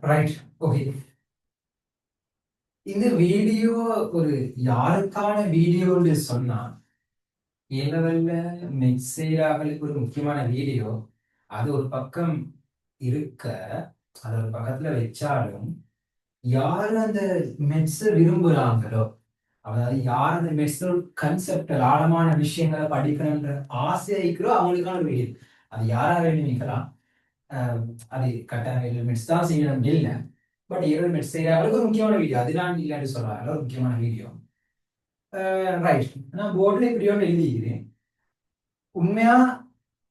Right. Okay. இந்த video ஒரு யாருக்கான வீடியோன்னு சொன்னா ஏலவல்ல மெக்சேராக்களுக்கு ஒரு முக்கியமான வீடியோ. அது ஒரு பக்கம் இருக்க, அது ஒரு பக்கத்துல வச்சாலும் யார் அந்த மெட்ஸ விரும்புறாங்களோ, அதாவது யார் அந்த மெட்ஸோட கன்செப்டல் ஆழமான விஷயங்களை படிக்கணுன்ற ஆசை இருக்கிறோ அவங்களுக்கான வீடியோ. அது யாரா வேணும் நினைக்கலாம். அஹ் அது கட்டாயம் மெட்ஸ் தான் செய்யணும் இல்லை. பட் ஏழு மெட்ஸ் செய்யறவங்களுக்கு ஒரு முக்கியமான வீடியோ. அது நான் இல்லைன்னு சொல்றாங்க, ஒரு முக்கியமான வீடியோ. ரைட். நான் போர்டில் இப்படியோ எழுதிக்கிறேன். உண்மையா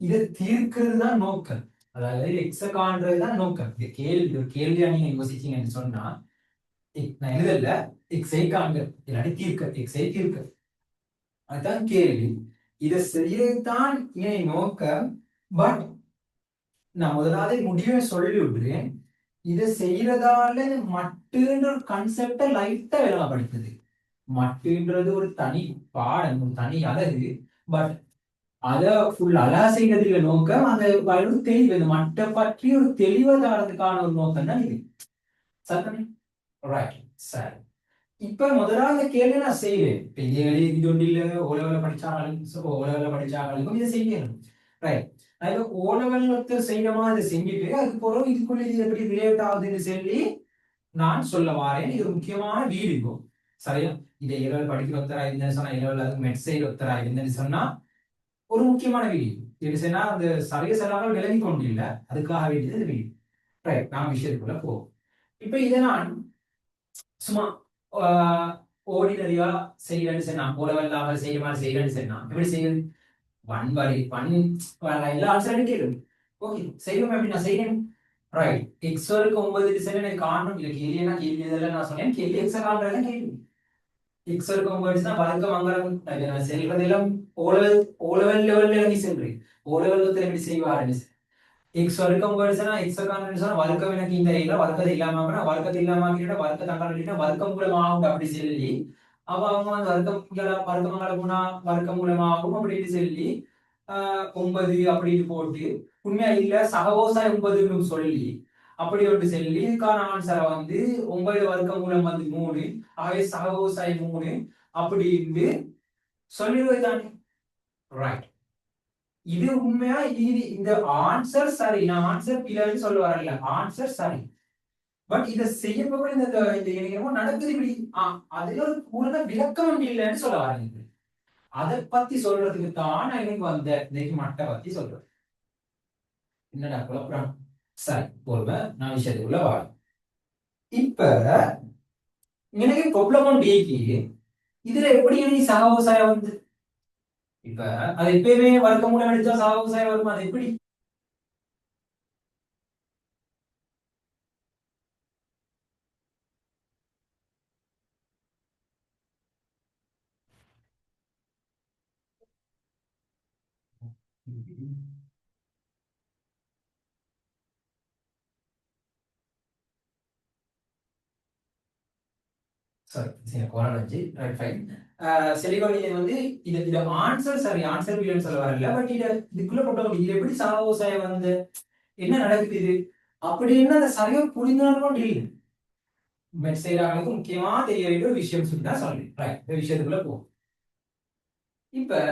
இதை தீர்க்கிறது தான் நோக்கம். அதாவது எக்ஸ காண்றது தான் நோக்கம். இந்த கேள்வி ஒரு கேள்வியா நீங்க யோசிச்சீங்கன்னு சொன்னா, நான் எழுதல, எக்ஸை காண்க இல்லாட்டி தீர்க்க, எக்ஸை தீர்க்க, அதுதான் கேள்வி. இதை செய்யறது தான் என் நோக்கம். பட் நான் முதலாவது முடிவை சொல்லி விடுறேன். இதை செய்யறதால மட்டுன்ற ஒரு கன்செப்டை லைட்டா விளங்கப்படுத்துது. மட்டுன்றது ஒரு தனி பாடம், ஒரு தனி அழகு. பட் அத ஃபுல் அழகா செய்யறதுல நோக்கம் அந்த ஒரு தெளிவு, இந்த மட்டை பற்றி ஒரு தெளிவை தரதுக்கான ஒரு நோக்கம் தான் இது. சரி. ரைட். சரி. இப்ப முதலாவது கேள்வி நான் செய்வேன். இப்ப இதே இது ஒன்று இல்ல, ஓலவல படிச்சாங்களும் ஓலவல படிச்சாங்களுக்கும் இதை செய்யணும். ரைட். அது ஓலவலத்தை செய்யறமா இதை செஞ்சுட்டு அதுக்கு பிறகு இதுக்குள்ள இது எப்படி ரிலேட் ஆகுதுன்னு சொல்லி நான் சொல்ல வாரேன். இது ஒரு முக்கியமான வீடியோ. சரியா? இதை இரவு படிக்கிற ஒருத்தரா இருந்தேன்னு சொன்னா, இரவுல அதுக்கு மெட்சைல் ஒருத்தரா இருந்தேன்னு சொன்னா ஒரு முக்கியமான வீடியோ. இது சொன்னா அந்த சரிய செல்லாமல் விளங்கி கொண்டு இல்லை, அதுக்காக வேண்டியது இந்த வீடியோ. ரைட். நான் விஷயத்துக்குள்ள போவோம். இப்ப இதை நான் சும்மா ஓர்டினரியா செய்யறேன்னு சொன்னா, போலவல்லாமல் செய்யற மாதிரி செய்யறேன்னு சொன்னா எப்படி செய்யுது? ஒன் பை ஒன் எல்லா ஆன்சரும் கேள்வி. ஓகே, செய்வோம். எப்படி நான் செய்யறேன்? ரைட். எக்ஸ் வரைக்கும் 9 டிசைன் எனக்கு காணும். இல்லை கேள்வினா கேள்வி இதெல்லாம் நான் சொன்னேன். கேள்வி எக்ஸ காண்றதுலாம் கேள்வி. எக்ஸ் வரைக்கும் போயிடுச்சுன்னா வழக்கம் அங்கே செல்வதெல்லாம் ஓலவல் ஓலவல் லெவல்ல இறங்கி செல்றேன். ஓலவல் எப்படி செய்வாருன்னு எக்ஸ் வர்க்கம் போயிடுச்சுன்னா எக்ஸ் காண்றேன்னு சொன்னா வர்க்கம் எனக்கு இந்த இல்லை, வர்க்கத்தை இல்லாம வர்க்கத்தை இல்லாம வர்க்க தங்கால வர்க்கம் மூலமாகும் அப்படி சொல்லி அவ அவங்க வந்து வர்க்கமங்கல போனா வர்க்கம் மூலமாகும் அப்படின்னு சொல்லி 9 அப்படின்னு போட்டு உண்மையா இல்ல சகவோசாய் 9ன்னு சொல்லி அப்படி ஒன்று சொல்லி இதுக்கான ஆன்சரை வந்து 9 வர்க்க மூலம் வந்து 3, ஆகவே சகவோசாய் 3 அப்படின்னு சொல்லிடுவது தானே. ரைட். இது உண்மையா இது இந்த ஆன்சர் சரி. நான் ஆன்சர் பிள்ளைன்னு சொல்ல வரல, ஆன்சர் சரி. பட் இதை செய்ய போக இந்த என்னமோ நடக்குது இப்படி. அதுல ஒரு பூரண விளக்கம் இல்லைன்னு சொல்ல வரேன். அதை பத்தி சொல்றதுக்கு தான் நான் எனக்கு வந்த இன்னைக்கு மட்டை பத்தி சொல்றேன். என்னடா குழப்பம்? சரி, பொறுமை, நான் விஷயத்துக்குள்ள வாழ. இப்ப எனக்கு ப்ராப்ளம் டிக்கு இதுல எப்படி நீ சகவிவசாயம் வந்து இப்ப அது எப்பயுமே வர்க்க மூலம் அடிச்சா சகவிவசாயம் வரும், அது எப்படி? சாரி, சரி, கோராலஜி. Right, fine. செலிகோனியை வந்து இது ஆன்சர் சரி, ஆன்சர் இல்லைன்னு சொல்ல வரல. பட் இதுக்குள்ள போட்டோம், இது எப்படி சகவிவசாயம் வந்து என்ன நடக்குது இது அப்படின்னு அந்த சரியா புரிந்தாலும் இல்லை. மெட் செய்யறாங்களுக்கு முக்கியமா தெரிய வேண்டிய ஒரு விஷயம் சொல்லி தான் சொல்றேன். ரைட், இந்த விஷயத்துக்குள்ள போ. இப்ப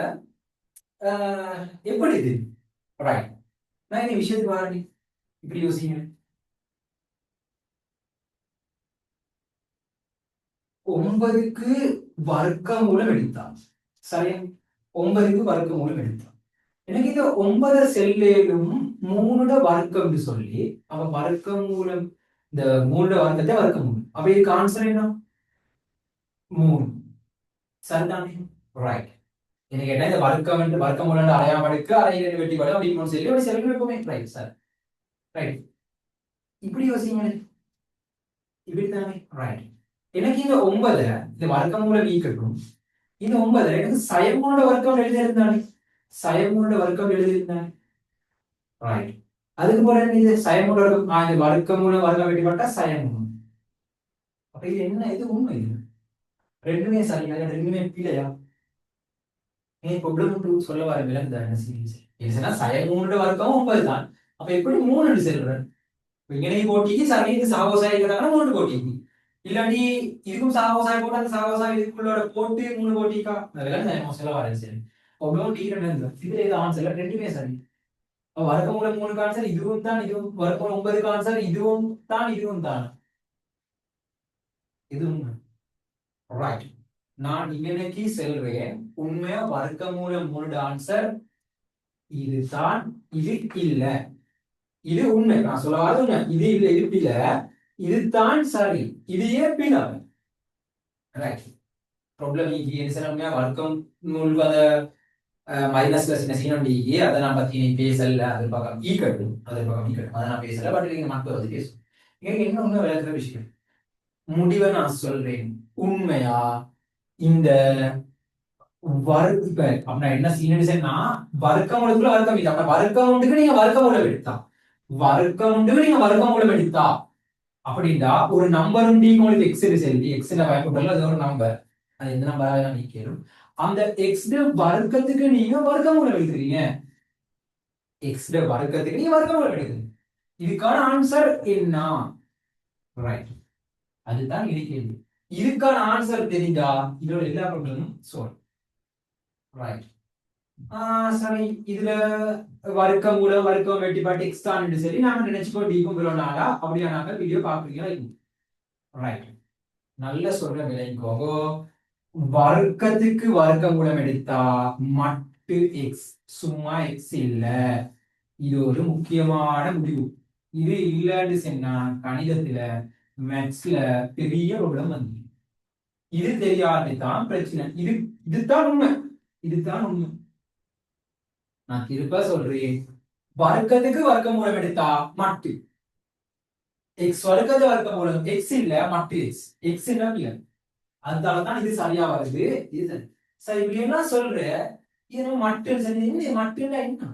எப்படி இது? ரைட். நான் இந்த விஷயத்துக்கு வரேன். இப்படி யோசிங்க. 9க்கு வர்க்க மூலம் எடுத்தான். சரியா? 9க்கு வர்க்க மூலம் எடுத்தான். எனக்கு இந்த 9 செல்லேயும் 3 வர்க்கம்னு சொல்லி அவ வர்க்க மூலம் இந்த 3 வர்க்கத்தை வர்க்க மூலம் அப்ப இதுக்கு ஆன்சர் என்ன? 3. சரிதானே? ரைட். எனக்கு கேட்டா இந்த வர்க்கம் என்று வர்க்க மூலம் அடையாம எடுக்க அரை வெட்டி படம் அப்படின்னு சொல்லி அப்படி செல்வி வைப்போமே. Right sir. ரைட். இப்படி யோசிங்க. இப்படித்தானே? ரைட். எனக்கு இந்த 9 இந்த வர்க்க மூலம் நீக்கட்டும். இந்த 9 எனக்கு சயமோட வர்க்கம் எழுதியிருந்தானே, சயமோட வர்க்கம் எழுதியிருந்தானே. ரைட். அதுக்கு போல இது சயமோட வர்க்கம் இந்த வர்க்க மூலம் வர்க்கம் வெட்டிப்பட்டா சயமூலம். அப்ப இது என்ன? இது உண்மை. இது ரெண்டுமே சரியா, ரெண்டுமே பிழையா? ஏன் ப்ராப்ளம் சொல்ல வர விலங்குதான் என்ன சீரியஸ்? இதுனா சயமூட வர்க்கம் 9 தான். அப்ப எப்படி 3 செல்றேன்? இங்கனையும் போட்டிக்கு சரி இது சாகோசாய் இருக்கிறாங்கன்னா 3 போட்டிக்கு இல்லாட்டி இதுக்கும் சாகோசாய் போட்டு அந்த சாகோசாய் இதுக்குள்ளோட போட்டு 3 போட்டிக்கா அதெல்லாம் மோஸ்ட்ல வரேன் சரி ஒவ்வொரு டீ ரெண்டு இதுல இது ஆன்சர்ல ரெண்டுமே சரி வர்க்கமூலம் 3 ஆன்சர் இதுவும் தான் இதுவும் வர்க்கமூலம் 9 ஆன்சர் இதுவும் தான் இதுவும் ரைட் நான் இன்னைக்கு செல்றேன் உண்மையா வர்க்கமூலம் 3 ஆன்சர் இதுதான் இது இல்ல இது உண்மை நான் சொல்லாத உண்மை இது இல்ல இது பில இதுதான் சரி இது ஏன் பில ரைட் ப்ராப்ளம் என்ன வர்க்கம் நூல்வத மைனஸ்ல சின்ன சீனி அதை நான் பத்தி நீ பேசல அது பக்கம் ஈக்கட்டும் அது பக்கம் ஈக்கட்டும் அதை நான் பேசல பட் நீங்க மக்கள் வந்து பேசும் எனக்கு என்ன உண்மை விளக்குற விஷயம் முடிவை நான் சொல்றேன் உண்மையா இந்த இப்ப அப்படின்னா என்ன சீனா வர்க்கம் மூலத்துக்குள்ள வர்க்கம் இல்லை அப்ப வர்க்கம் உண்டுக்கு நீங்க வர்க்க மூலம் எடுத்தா வர்க்கம் உண்டுக்கு நீங்க வர்க்க மூலம் எடுத்தா அப்படின்னா ஒரு நம்பர் உண்டு உங்களுக்கு எக்ஸ் செல்வி எக்ஸ் பயன்படுத்தல அது ஒரு நம்பர் அது எந்த நம்பராக நான் நீக்கிறோம் அந்த எக்ஸ் வர்க்கத்துக்கு நீங்க வர்க்க மூலம் எடுக்கிறீங்க எக்ஸ் வர்க்கத்துக்கு நீங்க வர்க்க மூலம் எடுக்கிறீங்க இதுக்கான ஆன்சர் என்ன ரைட் அதுதான் இது கேள்வி இதுக்கான ஆன்சர் தெரிஞ்சா இதோட எல்லா ப்ராப்ளமும் சால்வ் ரைட் சரி இதுல வர்க்கம் மூலம் வர்க்கம் வெட்டி பாட்டு எக்ஸ்ட்ரான்னு சொல்லி நாங்க நினைச்சுக்கோ டீக்கும் விரோனாடா அப்படியானாக்க வீடியோ பாக்குறீங்களா ரைட் நல்ல சொல்ற விளைக்கோங்க வர்க்கத்துக்கு வர்க்கம் மூலம் எடுத்தா மட்டு எக்ஸ் சும்மா எக்ஸ் இல்ல இது ஒரு முக்கியமான முடிவு இது இல்லன்னு சொன்னா கணிதத்துல மேத்ஸ்ல பெரிய ப்ராப்ளம் வந்து இது தெரியாதுதான் பிரச்சனை இதுதான் உண்மை இதுதான் உண்மை நான் திருப்ப சொல்றேன் வர்க்கத்துக்கு வர்க்க மூலம் எடுத்தா மட்டு எக்ஸ் வர்க்கத்து வர்க்க மூலம் எக்ஸ் இல்ல மட்டு எக்ஸ் எக்ஸ் இல்ல அதனாலதான் இது சரியா வருது இது சரி இப்படி என்ன சொல்ற இது மட்டும் சரி மட்டும் என்ன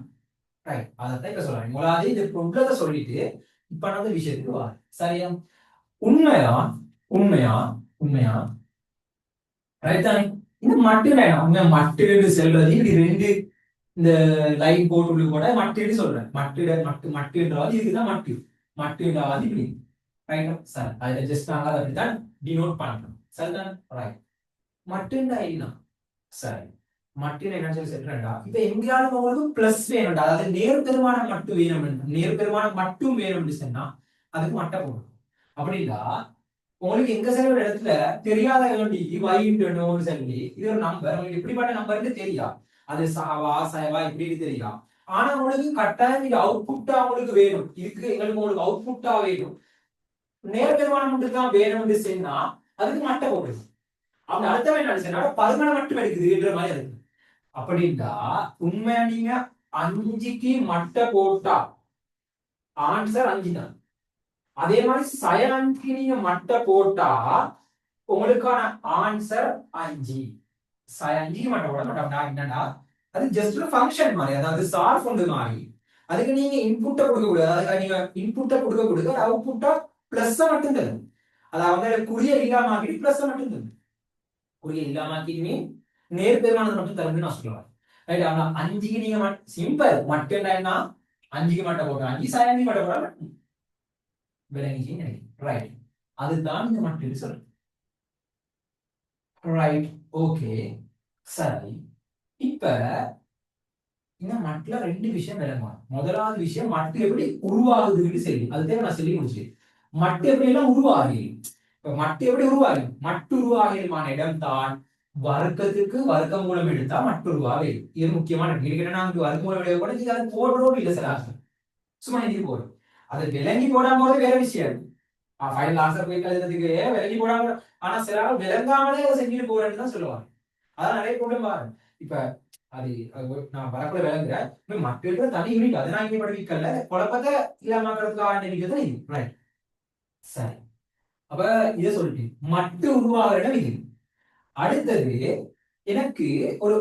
ரைட் அதான் இப்ப சொல்றேன் முதலாவது இந்த ப்ராப்ளத்தை சொல்லிட்டு இப்ப நான் விஷயத்துக்கு வா சரியா உண்மையா உண்மையா உண்மையா ரைட் தானே இந்த மட்டும் வேணாம் மட்டுன்னு செல்றது இப்படி ரெண்டு இந்த லைன் போட்டு உள்ள கூட மட்டுன்னு சொல்றேன் மட்டுன்றாவது இதுதான் மட்டுன்றாவது இப்படி ரைட் சார் அதை ஜஸ்ட் நாங்க அதை அப்படித்தான் டினோட் பண்ணணும் சரிதான் ரைட் மட்டுண்டா என்ன சரி மட்டும் என்ன சொல்லி சொல்றேன்டா இப்ப எங்கேயாவது உங்களுக்கு பிளஸ் வேணும்டா அதாவது நேர்பெருமானம் மட்டும் வேணும் நேர்பெருமானம் மட்டும் வேணும்னு சொன்னா அதுக்கு மட்டை போடணும் அப்படின்னா உங்களுக்கு எங்க சில ஒரு இடத்துல தெரியாத வேண்டி வைன்னு சொல்லி இது ஒரு நம்பர் உங்களுக்கு எப்படிப்பட்ட நம்பர்னு தெரியா அது சாவா சயவா இப்படின்னு தெரியும் ஆனா உங்களுக்கு கட்டாயம் இது அவுட்புட்டா உங்களுக்கு வேணும் இதுக்கு எங்களுக்கு உங்களுக்கு அவுட்புட்டா வேணும் நேர்பெருமானம் மட்டும் தான் வேணும்னு சொன்னா அதுக்கு மட்டை போடுது அப்படி அர்த்தம் என்ன சொன்னா பருமனை மட்டும் எடுக்குதுன்ற மாதிரி இருக்கு அப்படின்னா உண்மையா நீங்க 5க்கு மட்டை போட்டா ஆன்சர் 5 தான் அதே மாதிரி சயனுக்கு நீங்க மட்டை போட்டா உங்களுக்கான ஆன்சர் 5 5க்கு மட்டை போட மாட்டோம்னா என்னன்னா அது ஜஸ்ட் ஒரு ஃபங்க்ஷன் மாதிரி அதாவது சார் ஃபண்ட் மாதிரி அதுக்கு நீங்க இன்புட்டை கொடுக்க கூடாது நீங்க இன்புட்டை கொடுக்க கொடுக்க அவுட்புட்டா பிளஸ் மட்டும் தரும் அதாவது குறிய இல்லாம ஆக்கிட்டு பிளஸ் மட்டும் தரும் குறிய இல்லாம ஆக்கிட்டுமே நேர்பெருமானது மட்டும் தரும்னு நான் சொல்லுவேன் ரைட் ஆனா 5க்கு நீங்க சிம்பிள் மட்டும் என்ன 5க்கு மட்டை போட்டா 5 சயனுக்கு மட்டை போட்டா விளங்கி ரைட் அதுதான் இந்த மட்டும் சொல்றேன் ரைட் ஓகே சரி இப்ப இந்த மட்டில் 2 விஷயம் விளங்குவாங்க முதலாவது விஷயம் மட்டு எப்படி உருவாகுதுன்னு சரி அதுதான் நான் சொல்லி முடிச்சேன் மட்டு எப்படி எல்லாம் உருவாகி இப்ப மட்டு எப்படி உருவாகி மட்டு உருவாகியமான இடம் தான் வர்க்கத்துக்கு வர்க்க மூலம் எடுத்தா மட்டு உருவாகி இது முக்கியமான நாங்க வர்க்க மூலம் எடுக்க கூட நீங்க அது போடுறோம் இல்லை சார் சும்மா இது போடும் அது விளங்கி போடாம போது வேற விஷயம் ஃபைனல் ஆன்சர் போய் எழுதுறதுக்கு விளங்கி போடாம ஆனா சில விளங்காமலே அதை செஞ்சுட்டு போறேன்னு தான் சொல்லுவாங்க அதான் நிறைய ப்ராப்ளம் பாருங்க இப்ப அது நான் வரக்கூட விளங்குறேன் மக்களுக்கு தனி யூனிட் அதை நான் இங்கே படிக்கல குழப்பத்தை இல்லாமக்கிறதுக்கு ஆரம்பிக்கிறது ரைட் சரி அப்ப இதை சொல்லிட்டு மட்டு உருவாகிற இடம் இது அடுத்தது எனக்கு ஒரு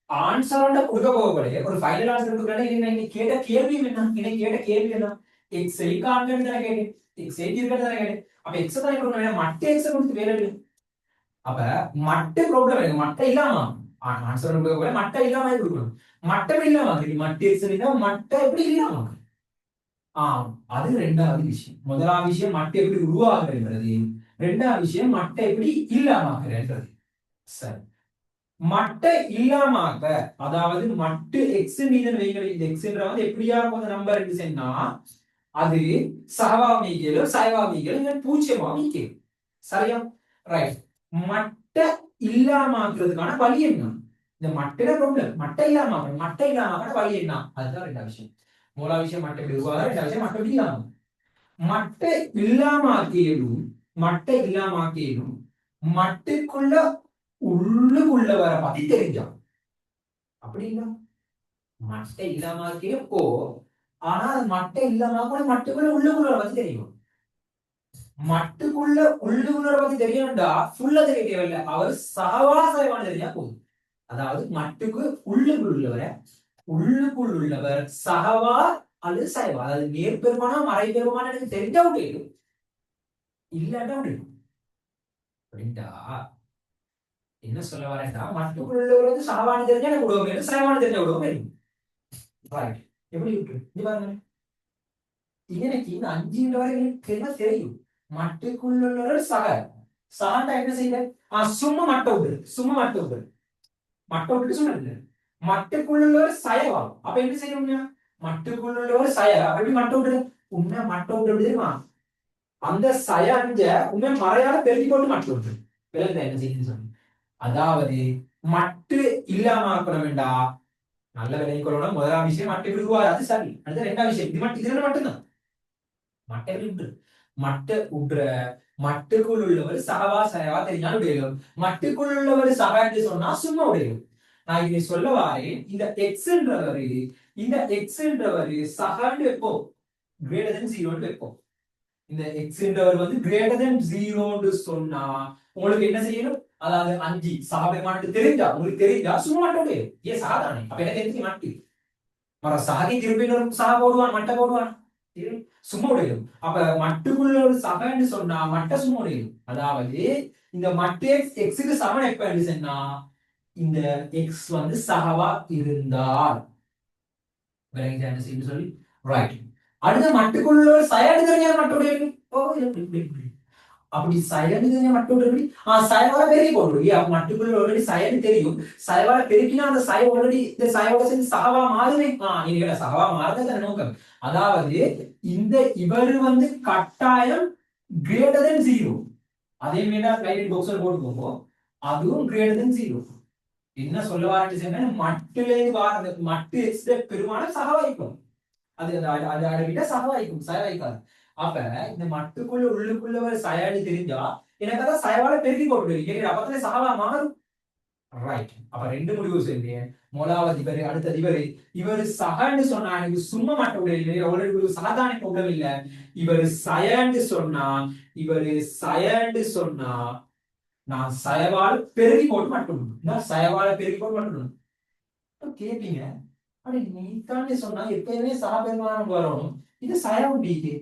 ஆன்சரோட கொடுக்க போகக்கூடிய ஒரு ஃபைனல் ஆன்சர் கொடுக்கறேன் கேட்ட கேள்வி என்ன என்னை கேட்ட கேள்வி என்ன எக்ஸ் காண்கன்னு தானே கேட்டேன் எக்ஸ் இருக்கிறது தானே கேட்டேன் அப்ப எக்ஸ் தானே கொடுக்கணும் மட்ட எக்ஸ் கொடுத்து வேலை அப்ப மட்ட ப்ராப்ளம் மட்ட இல்லாம ஆன்சர் கொடுக்க மட்டை இல்லாம கொடுக்கணும் மட்டம் இல்லாம மட்டு எக்ஸ் மட்டை எப்படி இல்லாம அது ரெண்டாவது விஷயம். முதலாவது விஷயம் மட்டை எப்படி உருவாகுறது, ரெண்டாவது விஷயம் மட்டை எப்படி இல்லாமக்குறது. சரி, மட்டை இல்லாமக்க, அதாவது மட்டு எக்ஸ் மீது வைக்கிற இந்த எக்ஸ்ன்ற வந்து எப்படியா போத நம்பர் சொன்னா அது சகவாமிகளும் சைவாமிகளும் பூஜ்ஜியமா மீக்கணும். சரியா? ரைட். மட்டை இல்லாமக்கிறதுக்கான வழி என்ன? இந்த மட்டையில ப்ராப்ளம், மட்டை இல்லாம வழி என்ன? அதுதான் ரெண்டாவது விஷயம். மூணாவது விஷயம் மட்டை எப்படி உருவாக, ரெண்டாவது விஷயம் மட்டை எப்படி இல்லாம. மட்டை இல்லாமக்கியலும் மட்டுக்குள்ள உள்ளுக்குள்ள வர பத்தி தெரிஞ்சான். அப்படிங்களா? மட்டை இல்லாமக்கிய போ, ஆனா மட்டை இல்லாம கூட மட்டுக்குள்ள உள்ளுக்குள்ள பத்தி தெரியும். மட்டுக்குள்ள உள்ளுக்குள்ள பத்தி தெரியும்டா ஃபுல்லா தெரிய தேவையில்லை. அவர் சகவாசமான தெரிஞ்சா போதும். அதாவது மட்டுக்கு உள்ளுக்குள் உள்ளவர் சகவா அல்லது சைவா, அதாவது நேர்பெருமானா மறைபெருமானா எனக்கு தெரிஞ்சா முடியும், இல்லாட்டா முடியும். அப்படின்டா என்ன சொல்ல வரேன்டா, மட்டுக்குள் உள்ளவர் வந்து சகவானு தெரிஞ்சா எனக்கு விடுவோம் வேணும், சைவானு தெரிஞ்சா விடுவோம் வேணும். ரைட். எப்படி விட்டு இது பாருங்க, எனக்கு இந்த 5 வரை எனக்கு தெரியும். மட்டுக்குள்ள உள்ளவர் சகண்டா என்ன செய்யல, சும்மா மட்டை விட்டு சொன்ன மட்டுக்குள்ளவர் சயவா, அப்ப என்ன செய்யணும், மட்டுக்குள்ளவர் சய அப்படி மட்டை விடுறது உண்மை. மட்டை விட்டு தெரியுமா, அந்த சய அஞ்ச உண்மை மறையால பெருக்கி போட்டு மட்டை விட்டு விலங்குத என்ன செய்யுன்னு சொல்லி. அதாவது மட்டு இல்லாம ஆக்கண வேண்டாம். நல்ல விலை கொள்ளணும். முதலாம் விஷயம் மட்டை விடுவார், அது சரி. அடுத்த ரெண்டாம் விஷயம் இது மட்டும், இது மட்டும்தான் மட்டை விட்டு மட்டை விடுற. மட்டுக்குள் உள்ளவர் சகவா சயவா தெரிஞ்சாலும் உடையலும், மட்டுக்குள் உள்ளவர் சகா என்று சொன்னா சும்மா உடையலும். நான் இதை சொல்ல வாரேன், இந்த எக்ஸ்ன்றவர் சகான்னு வைப்போம், கிரேட்டர் தென் 0ன்னு வைப்போம். இந்த எக்ஸ்ன்றவர் வந்து கிரேட்டர் தென் 0ன்னு சொன்னா உங்களுக்கு என்ன செய்யணும், அதாவது 5 சகபெருமானுக்கு தெரிஞ்சா, உங்களுக்கு தெரிஞ்சா சும்மா மட்டும் ஏன் சகாதானே, அப்ப என்ன தெரிஞ்சு மாட்டு மர சகி திருப்பி சகா போடுவான், மட்டை போடுவான், சும்மா உடையும். அப்ப மட்டுக்குள்ள ஒரு சகன்னு சொன்னா மட்டை சும்மா உடையும். அதாவது இந்த மட்டு எக்ஸுக்கு சமன் எப்ப சொன்னா இந்த எக்ஸ் வந்து சகவா இருந்தால் சொல்லி. ரைட். அடுத்த மட்டுக்குள்ள ஒரு சயடு தெரிஞ்சா மட்டும் அப்படி சயடு தெரிஞ்ச மட்டும் சயவால பெருக்கி போட்டு மட்டுக்குள்ள ஆல்ரெடி சயடு தெரியும், சயவால பெருக்கினா அந்த சய ஆல்ரெடி இந்த சயோட சேர்ந்து சகவா மாறுமே. நீங்க சகவா மாறுறத நோக்கம். அதாவது இந்த இவர் வந்து கட்டாயம் கிரேட்டர் தென் 0, அதே மாதிரி ஸ்லைட் பாக்ஸ்ல போட்டுக்கோங்க, அதுவும் கிரேட்டர் தென் 0. என்ன சொல்ல வாரன்னு மட்டுலேருந்து வார மட்டு எக்ஸ் பெருமான சகவாய்க்கும், அது விட சகவாய்க்கும், சயவாய்க்காது. அப்ப இந்த மட்டுக்குள்ள உள்ளுக்குள்ள ஒரு சயாடி தெரிஞ்சா எனக்கு அதான் சயவால பெருக்கி போட்டு அப்பத்துல சகவா மாறும். ரைட். அப்ப ரெண்டு முடிவு சொல்றேன். முதலாவது இவர், அடுத்தது இவர் சகன்னு சொன்னா எனக்கு சும்மா மட்டும் இல்லை, அவருக்கு சாதாரண உடல் இல்ல. இவர் சயன்னு சொன்னா நான் சயவால் பெருகி போட்டு மட்டும், சயவால பெருகி போட்டு மட்டும் கேட்பீங்க. அப்படி நீ தாண்டி சொன்னா எப்பயுமே சகபெருமானம் வரணும், இது சயம் டிகே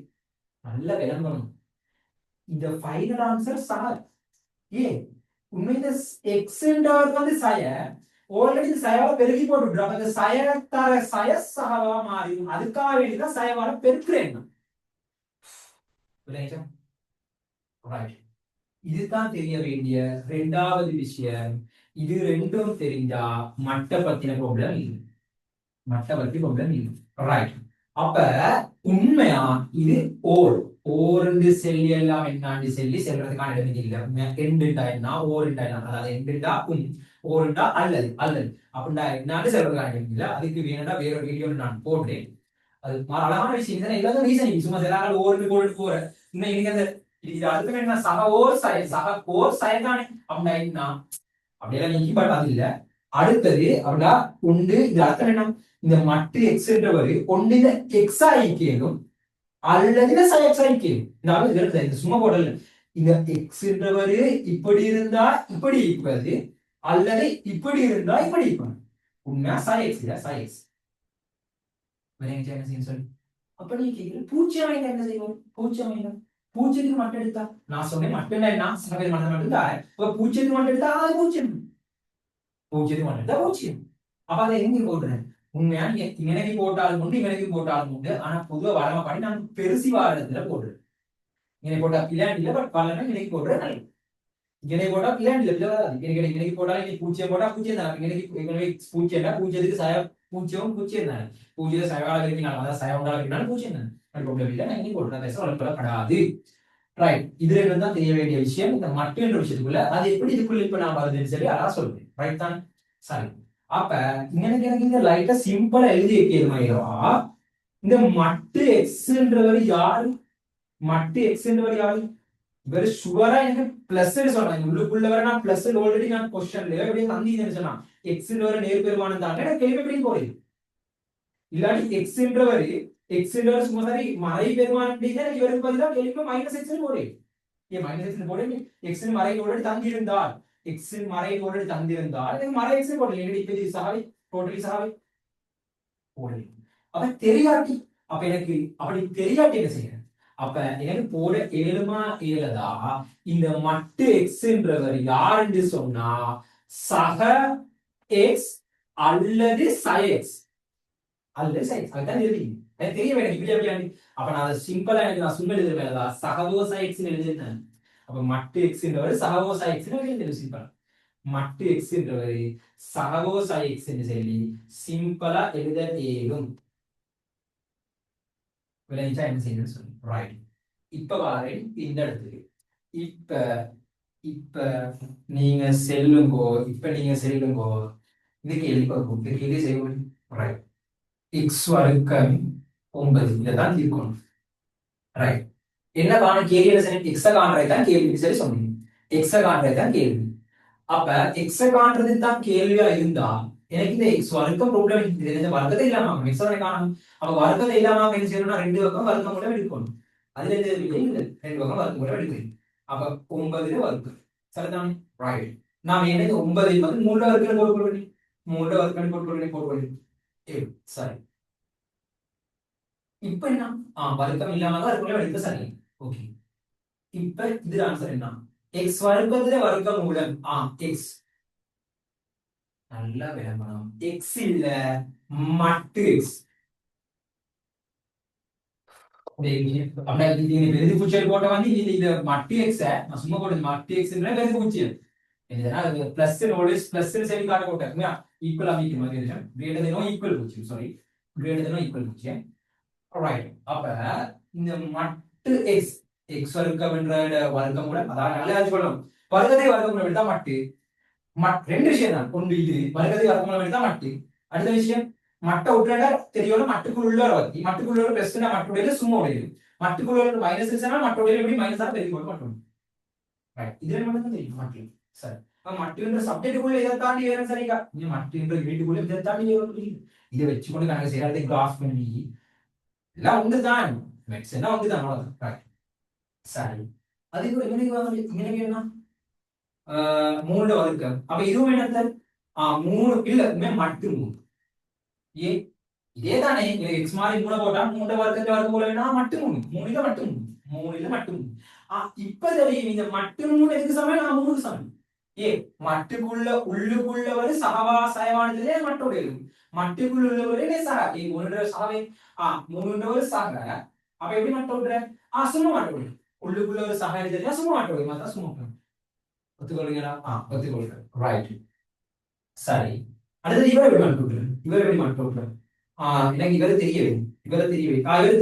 நல்ல விளங்கணும். இந்த ஃபைனல் ஆன்சர் சக. ஏ உண்மையில எக்ஸ் வந்து சய ஆல்ரெடி சயவால பெருகி போட்டு, அப்ப இந்த சயத்தர சய சகவா மாறி அதுக்காக வேண்டிதான் சயவால பெருக்கிறேன். ரைட். இதுதான் தெரிய வேண்டிய ரெண்டாவது விஷயம். இது ரெண்டும் தெரிஞ்சா மட்ட பத்தின ப்ராப்ளம் இல்லை, மட்ட பத்தி ப்ராப்ளம் இல்லை. ரைட். அப்ப உண்மையா இது ஓர் செல்லி எல்லாம் என்னாண்டு செல்லி செல்றதுக்கான இடமே இல்லை. எண்டுண்டா என்ன, ஓருண்டா என்ன, அதாவது எண்டுண்டா ஓருண்டா அல்லது அப்படின்னா என்னாண்டு செல்றதுக்கான இடம் இல்லை. அதுக்கு வேணும்னா வேற வீடியோ நான் போடுறேன். அது அழகான விஷயம் தானே, எல்லாரும் ரீசன் சும்மா எல்லாரும் ஓருக்கு போற இன்னும் இன்னைக்கு அந்த இது அடுத்த என்ன சக ஓர் சயதானே அப்படின்னா அப்படியெல்லாம் நீக்கி பட் அது இல்ல. அடுத்தது அப்படின்னா உண்டு இது அர்த்தம் என்ன, இந்த மட்டு எக்ஸ்ன்றவர் ஒன்று இந்த எக்ஸா ஐக்கியம் அல்லது சயக்ஸா ஐக்கியம். இந்த சும்மா போடல, இந்த எக்ஸ்ன்றவர் இப்படி இருந்தா இப்படி இருப்பது, அல்லது இப்படி இருந்தா இப்படி இருப்பாங்க. உண்மையா சயக்ஸ் இல்ல சயக்ஸ் சொல்லி. அப்ப நீங்க கேட்கிற பூஜ்ஜியம் என்ன செய்வோம், பூஜ்ஜியத்துக்கு மட்டும் எடுத்தா நான் சொன்னேன் மட்டும் என்ன சகவேறு மட்டும் மட்டும் இப்ப பூஜ்ஜியத்துக்கு மட்டும் எடுத்தா அது பூஜ்ஜியத்துக்கு மட்டும் எடுத்தா பூஜ்ஜியம். அப்ப அதை எங்க போடுறேன், உண்மையா நீங்க இங்கனைக்கு போட்டாலும் உண்டு இங்கனைக்கு போட்டாலும் உண்டு. ஆனா பொதுவா வளமை பண்ணி நான் பெருசி வாரத்துல போடுறேன். இங்கே போட்டா பிள்ளையாண்டு இல்லை, பட் பலனா இங்கனைக்கு போடுறேன். இங்கனைக்கு போட்டா பிள்ளையாண்டு இல்லை, பிள்ளை வராது. இங்கனைக்கு போட்டாலும் இங்கே பூச்சியம் போட்டா பூச்சியம் தானே. இங்கனைக்கு பூச்சியம்னா பூச்சியத்துக்கு சய பூச்சியமும் பூச்சியம் தானே. பூச்சியத்தை சயவாளர் இருக்கீங்களா, அதாவது சயம் உண்டாக்குறீங்கனாலும் பூச்சியம் தானே. அது ப்ராப்ளம் இல்லை. நான் இங்கே போடுறேன், பேச வளர்க்கப்படாது. ரைட், இதுல இருந்து தான் தெரிய வேண்டிய விஷயம். இந்த மட்டு என்ற விஷயத்துக்குள்ள அது எப்படி இதுக்குள்ள இப்ப நான் வருதுன்னு சொல்லி அதான் சொல்றேன். ரைட் தான், சரி. அப்ப எனக்கு இந்த லைட்டா சிம்பிளா எழுதி வைக்கிறது மாதிரிவா, இந்த மட்டு எக்ஸ்ன்றவர் யாரு? மட்டு எக்ஸ்ன்றவர் யாரு? இவர் சுவரா எனக்கு பிளஸ் சொல்றாங்க. உள்ளுக்குள்ள வர நான் பிளஸ் ஆல்ரெடி நான் கொஸ்டின்ல எப்படி தந்தீங்கன்னு சொன்னா எக்ஸ்ன்றவர் நேர் பெருமானம் தான் எனக்கு கேள்வி எப்படி போகுது. இல்லாட்டி எக்ஸ்ன்றவர் சும்மா சரி மறை பெருமானம் அப்படின்னா இவருக்கு பதிலா கேள்வி மைனஸ் எக்ஸ் போடு. ஏன் மைனஸ் எக்ஸ் போடு? எக்ஸ் மறை ஆல்ரெடி தந்திருந்தால், எக்ஸ் மறை ஆல்ரெடி தந்திருந்தால் எனக்கு மறை எக்ஸ் போடல. இப்ப இது சாவை டோட்டலி சாவை போடல. அப்ப தெரியாட்டி, அப்ப எனக்கு அப்படி தெரியாட்டி என்ன செய்யறேன்? அப்ப எனக்கு போட ஏழுமா ஏழதா இந்த மட்டு எக்ஸ்ன்றவர் யாருன்னு சொன்னா சக எக்ஸ் அல்லது சை எக்ஸ் அல்லது சை எக்ஸ். அதுதான் எழுதிங்க. எனக்கு தெரிய வேணும் இப்படி அப்படி. அப்ப நான் அதை சிம்பிளா எனக்கு நான் சும்மா எழுதுறேன், சகவோசா எக்ஸ் எழுதிருந்தேன். அப்ப மட்டு எக்ஸ்ன்றவர் சகவோசா எக்ஸ் எழுதி சிம்பிளா மட்டு எக்ஸ்ன்றவர் சகவோசா எக்ஸ் சொல்லி சிம்பிளா எழுத ஏழும். விளைஞ்சா என்ன செய்யணும்னு சொல்லி ரைட். இப்ப வாரேன் இந்த இடத்துக்கு. இப்ப இப்ப நீங்க செல்லுங்கோ, இந்த கேள்வி பார்ப்போம். இந்த கேள்வி செய்வோம். ரைட், எக்ஸ் வர்க்கம் 9 இதான் தீர்க்கணும். ரைட், என்ன காண கேள்வியில சரி எக்ஸ காண்றது தான் கேள்வி சரி சொன்னீங்க. எக்ஸ காண்றது தான் கேள்வி. அப்ப எக்ஸ காண்றது தான் கேள்வியா இருந்தா எனக்கு இந்த எக்ஸ் வர்க்கம் ப்ராப்ளம் இந்த வர்க்கத்தை இல்லாம எக்ஸ் காணும். அப்ப வர்க்கத்தை இல்லாம என்ன செய்யணும்னா ரெண்டு பக்கம் வர்க்கம் கூட எடுக்கணும். அதுல இந்த ரெண்டு பக்கம் வர்க்கம் கூட எடுக்கணும். அப்ப 9 வர்க்கம் சரிதானே. ரைட், நாம என்ன 9 வந்து 3 வர்க்கம் போட்டு 3 வர்க்கம் போட்டு சரி. இப்ப என்ன வர்க்கம் இல்லாம தான் வர்க்கம் எடுக்க சரி. ஓகே, இப்ப இது ஆன்சர் என்ன? எக்ஸ் வர்க்கத்துல வர்க்கம் மூலம் எக்ஸ் நல்லா விளம்பரம். எக்ஸ் இல்ல மட்டு எக்ஸ். பெருது பூச்சியல் போட்ட வந்து இது மட்டு எக்ஸ் நான் சும்மா போட்டது மட்டு எக்ஸ் பெருது பூச்சியல் பிளஸ் பிளஸ் சரி காட்ட போட்டேன். ஈக்குவல் அமைக்கும் கிரேட்டர் தெனோ ஈக்குவல் பூச்சியம், சாரி கிரேட்டர் தெனோ ஈக்குவல் பூச்சியம். ரைட், அப்ப இந்த மட்டு எக்ஸ் எக்ஸ் வர்க்கம் என்ற வர்க்கம் கூட அதாவது நல்லா சொல்லணும். வர்க்கத்தை வர்க்கம் எடுத்தா மட்டு ரெண்டு விஷயம் தான். ஒன்று இது வர்க்கத்தை வர்க்கம் எடுத்தா மட்டு. அடுத்த விஷயம் மட்டை விட்டுறா தெரியும். மட்டுக்குள்ள வத்தி மட்டுக்குள்ள பிளஸ் மட்டுடைய சும்மா உடையுது. மட்டுக்குள்ள மைனஸ் இருந்துச்சுன்னா மட்டுடைய எப்படி மைனஸ் ஆக பெருக்கி போட்டு மட்டும். ரைட், இதுல மட்டும் தான் தெரியும் மட்டு. சரி, மட்டுன்ற சப்ஜெக்டுக்குள்ள இதை தாண்டி வேற சரிக்கா நீ மட்டுன்ற வீட்டுக்குள்ள இதை தாண்டி வேற இதை வச்சுக்கொண்டு கணக்கு செய்யறது கிராஸ் பண்ணி எல்லாம் உண்டு தான். மெட்ஸ்னா உண்டு தான், அவ்வளவுதான். சரி, அதுக்கு ஒரு இங்கே என்ன 3 வர்க்கம். அப்ப இதுவும் என்ன 3 இல்ல மட்டு 3. ஏ இதே தானே எக்ஸ் மாதிரி 3 போட்டா 3 வர்க்கத்தை வர்க்கம் போல வேணா மட்டு 3 3 மட்டு 3 மட்டு 3. இப்ப தெரியும் இந்த மட்டு 3 எதுக்கு சமம்? 3 சமம். ஏ மட்டுக்குள்ள உள்ளுக்குள்ள ஒரு சகவா சயவானதுலே மட்டுடைய மட்டுக்குள்ள உள்ளவரே சக ஏ 1 சகவே 3 ஒரு சக. அப்ப எப்படி மட்டுடுற? சும்மா மட்டுடுற. உள்ளுக்குள்ள ஒரு சக எழுதினா சும்மா மட்டுடுற. மத்த சும்மா ஒத்துக்கொள்ளுங்களா? ஒத்துக்கொள்ளுங்க. ரைட், சரி. அடுத்து இவரை எப்படி மட்டுடுற? எனக்கு இவரை தெரியவே இவரு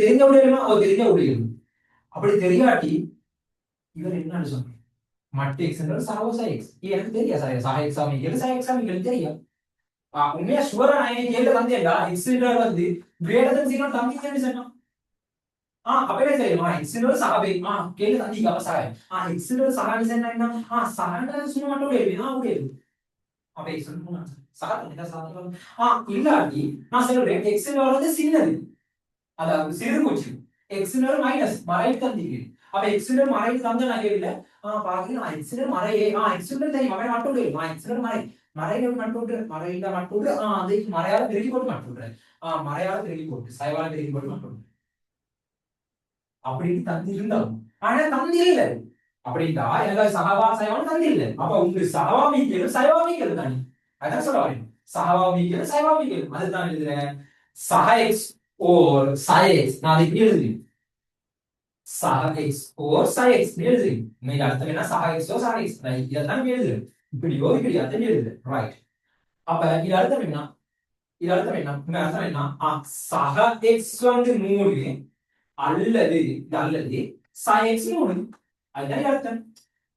தெரிஞ்ச உடையமா அவர் தெரிஞ்ச உடையும். அப்படி தெரியாட்டி இவர் என்னன்னு சொல்றேன் மட்டு எக்ஸ் சகோசா எக்ஸ் எனக்கு தெரியா சார் சா எக்ஸ் அமைக்கிறது சா எக்ஸ் அமைக்கிறது தெரியும். உண்மையா சுவரா நான் கேள்வி தந்தேன்டா எக்ஸ் வந்து கிரேட்டர் தென் 0 தந்தீங்கன்னு சொன்னா அப்ப என்ன தெரியுமா எக்ஸ் சாவே கேள்வி தந்தீங்க அப்ப சாவே எக்ஸ் சாவே என்ன சாவே சும்மா மட்டும் உடையது அப்ப எக்ஸ் இல்லாட்டி நான் சொல்றேன் எக்ஸ் வந்து சின்னது, அதாவது சிறு மூச்சு. எக்ஸ் மைனஸ் மறைவு தந்தீங்க. அப்ப எக்ஸ் மறைவு தந்த நான் கேள்வியில பாத்தீங்கன்னா எக்ஸ் மறையே எக்ஸ் தெரியும் அவன் மட்டும் எக்ஸ் மறையில மட்டும் அதை மறையால பெருகி போட்டு மட்டும் மறையால பெருகி போட்டு சைவால பெருகி போட்டு மட்டும் அப்படின்னு தந்தி இருந்தாலும் ஆனா தந்தி இல்ல. அப்படின்டா எனக்கு சகவா சைவான தந்தி இல்ல. அப்ப உங்களுக்கு சகவா மீக்கலும் சைவா மீக்கலும் தானே. அதான் சொல்ல வரேன். சகவாமிகள் சைவாமிகள் அதுதான் எழுதுறேன். சக எக்ஸ் ஓர் சை எக்ஸ் நான் அதை இப்படி எழுதுறேன். சக எக்ஸ் ஓர் சை எக்ஸ் எழுதுறேன். இன்னைக்கு அர்த்தம் என்ன? சக எக்ஸ் ஓ சக எக்ஸ் இதான் எழுதுறேன். இப்படியோ இப்படி அர்த்தம் எழுதுறேன். ரைட். அப்ப இது அர்த்தம் என்ன? இது அர்த்தம் என்ன? இந்த அர்த்தம் என்ன? சக எக்ஸ் வந்து 3 அல்லது இது அல்லது சை எக்ஸ் 3 அதுதான் அர்த்தம்.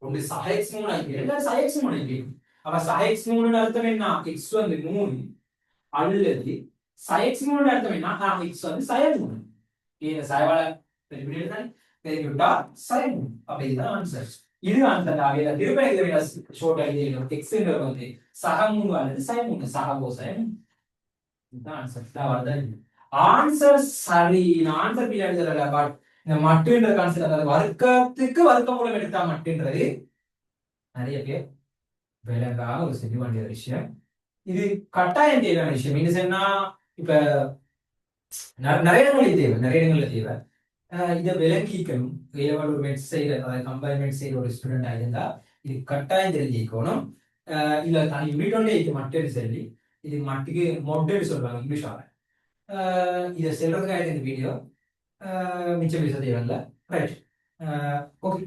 ஒன்று சக எக்ஸ் 3 ஆகிக்கிறேன் இல்லை சை எக்ஸ் 3 ஆகிக்கிறேன். அப்ப சக எக்ஸ் 3 அர்த்தம் என்ன? எக்ஸ் வந்து 3 அல்லது சை எக்ஸ் 3 அர்த்தம் என்ன? எக்ஸ் வந்து சை 3. இந்த சைவால தெரிவிட்டா சை 3. அப்ப இதுதான் ஆன்சர். இது ஆன்சர் ஆகிய திருப்பி ஷோர்ட் எழுதிடும். எக்ஸ்ங்கிறது வந்து சக 3 அல்லது சை 3 சக கோசை. இதுதான் ஆன்சர். தான் ஆன்சர் சரி. நான் ஆன்சர் பி எழுதுறல பட் இந்த மட்டுன்ற கான்செப்ட் அதாவது வர்க்கத்துக்கு வர்க்க மூலம் எடுத்தா மட்டுன்றது நிறைய பேர் விலகாக ஒரு செய்ய வேண்டிய விஷயம். இது கட்டாயம் தேவையான விஷயம். என்ன சொன்னா இப்ப நிறைய இடங்களில் தேவை, நிறைய இடங்களில் தேவை. இதை விளங்கிக்கணும். ஒரு மெட் செய்யற அதாவது கம்பைன்மெண்ட் செய்யற ஒரு ஸ்டூடெண்டா இருந்தா இது கட்டாயம் தெரிஞ்சுக்கணும். இல்ல தனி யூனிட் ஒன்றே இது மட்டும் சொல்லி இது மட்டுக்கு மொட்டன்னு சொல்றாங்க இங்கிலீஷால. இதை சொல்றதுக்காக இந்த வீடியோ மிச்சம் பேச தேவையில்லை. ரைட். ஓகே.